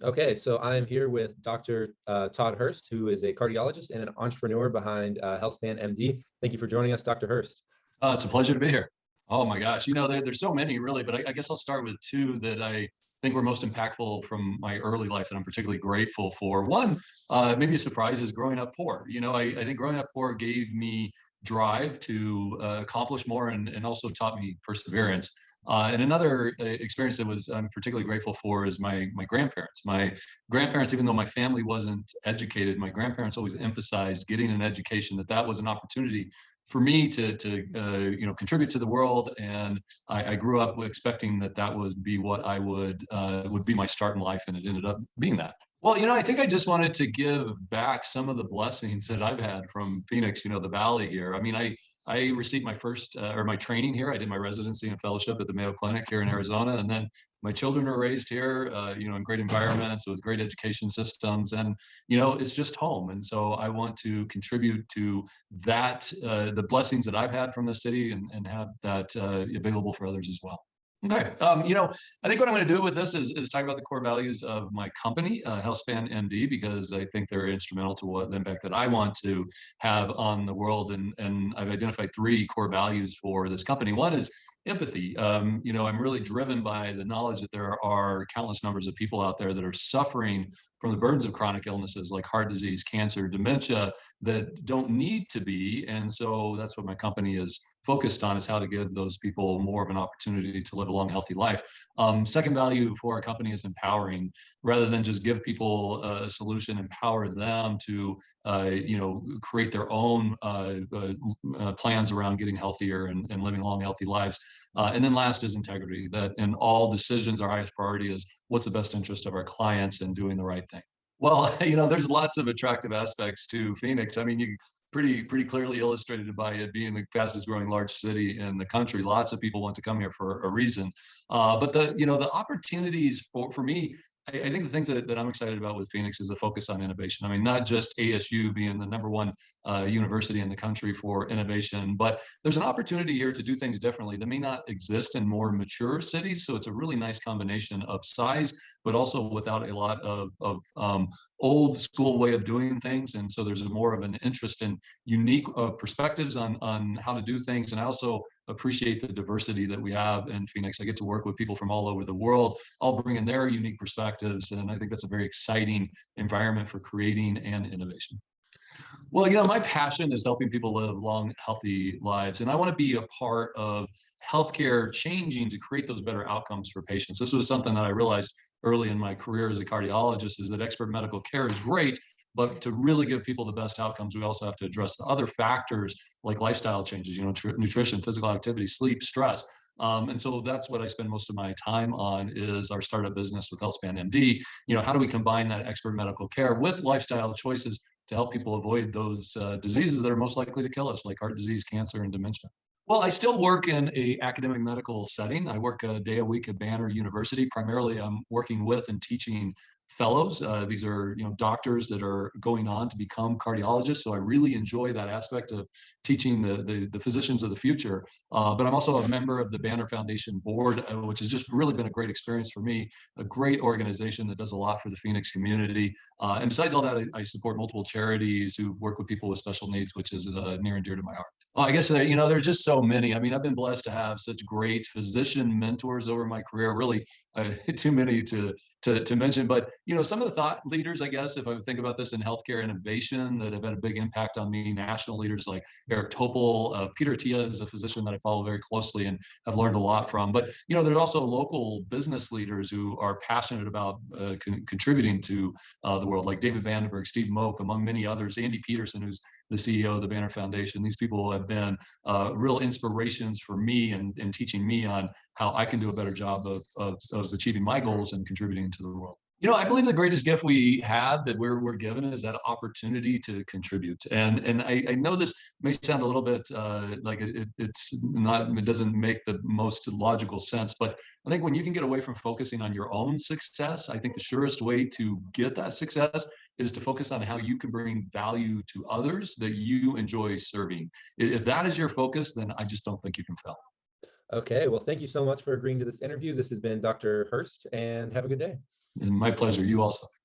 Okay, so I'm here with Dr. Todd Hurst, who is a cardiologist and an entrepreneur behind Healthspan MD. Thank you for joining us, Dr. Hurst. It's a pleasure to be here. Oh my gosh, there's so many really, but I guess I'll start with two that I think were most impactful from my early life that I'm particularly grateful for. One, maybe a surprise, is growing up poor. I think growing up poor gave me drive to accomplish more and also taught me perseverance. And another experience that I'm particularly grateful for is my grandparents. My grandparents, even though my family wasn't educated, my grandparents always emphasized getting an education, that was an opportunity for me to contribute to the world. And I grew up expecting that would be what I would be my start in life, and it ended up being that. Well, I think I just wanted to give back some of the blessings that I've had from Phoenix, the Valley here. I mean, I received my first or my training here. I did my residency and fellowship at the Mayo Clinic here in Arizona, and then my children are raised here, in great environments with great education systems, and it's just home. And so I want to contribute to that, the blessings that I've had from the city, and have that available for others as well. Okay. I think what I'm going to do with this is talk about the core values of my company, Healthspan MD, because I think they're instrumental to the impact that I want to have on the world. And I've identified three core values for this company. One is empathy. I'm really driven by the knowledge that there are countless numbers of people out there that are suffering from the burdens of chronic illnesses like heart disease, cancer, dementia, that don't need to be. And so that's what my company is focused on, is how to give those people more of an opportunity to live a long, healthy life. Second value for our company is empowering. Rather than just give people a solution, empower them to create their own plans around getting healthier and living long, healthy lives. And then last is integrity, that in all decisions, our highest priority is what's the best interest of our clients and doing the right thing. Well, there's lots of attractive aspects to Phoenix. I mean, you pretty clearly illustrated by it being the fastest growing large city in the country. Lots of people want to come here for a reason. But the opportunities for me, I think the things that I'm excited about with Phoenix is the focus on innovation. I mean, not just ASU being the number one university in the country for innovation, but there's an opportunity here to do things differently that may not exist in more mature cities. So it's a really nice combination of size, but also without a lot of old school way of doing things. And so there's more of an interest in unique perspectives on how to do things. And I also appreciate the diversity that we have in Phoenix. I get to work with people from all over the world, all bringing their unique perspectives. And I think that's a very exciting environment for creating and innovation. Well, my passion is helping people live long, healthy lives. And I want to be a part of healthcare changing to create those better outcomes for patients. This was something that I realized early in my career as a cardiologist, is that expert medical care is great, but to really give people the best outcomes, we also have to address the other factors like lifestyle changes, nutrition, physical activity, sleep, stress. And so that's what I spend most of my time on, is our startup business with Healthspan MD. How do we combine that expert medical care with lifestyle choices to help people avoid those diseases that are most likely to kill us, like heart disease, cancer, and dementia? Well, I still work in a academic medical setting. I work a day a week at Banner University. Primarily, I'm working with and teaching fellows. These are doctors that are going on to become cardiologists. So I really enjoy that aspect of teaching the physicians of the future. But I'm also a member of the Banner Foundation board, which has just really been a great experience for me. A great organization that does a lot for the Phoenix community. And besides all that, I support multiple charities who work with people with special needs, which is near and dear to my heart. I guess there's just so many. I mean, I've been blessed to have such great physician mentors over my career. Really, too many to mention. But some of the thought leaders, I guess, if I would think about this in healthcare innovation, that have had a big impact on me. National leaders like Eric Topol, Peter Tia is a physician that I follow very closely and have learned a lot from. But there's also local business leaders who are passionate about contributing to the world, like David Vandenberg, Steve Moak, among many others. Andy Peterson, who's the CEO of the Banner Foundation. These people have been real inspirations for me and teaching me on how I can do a better job of achieving my goals and contributing to the world. I believe the greatest gift we have that we're given is that opportunity to contribute. And I know this may sound a little bit like it doesn't make the most logical sense, but I think when you can get away from focusing on your own success, I think the surest way to get that success is to focus on how you can bring value to others that you enjoy serving. If that is your focus, then I just don't think you can fail. Okay, well, thank you so much for agreeing to this interview. This has been Dr. Hurst, and have a good day. And my pleasure. You also.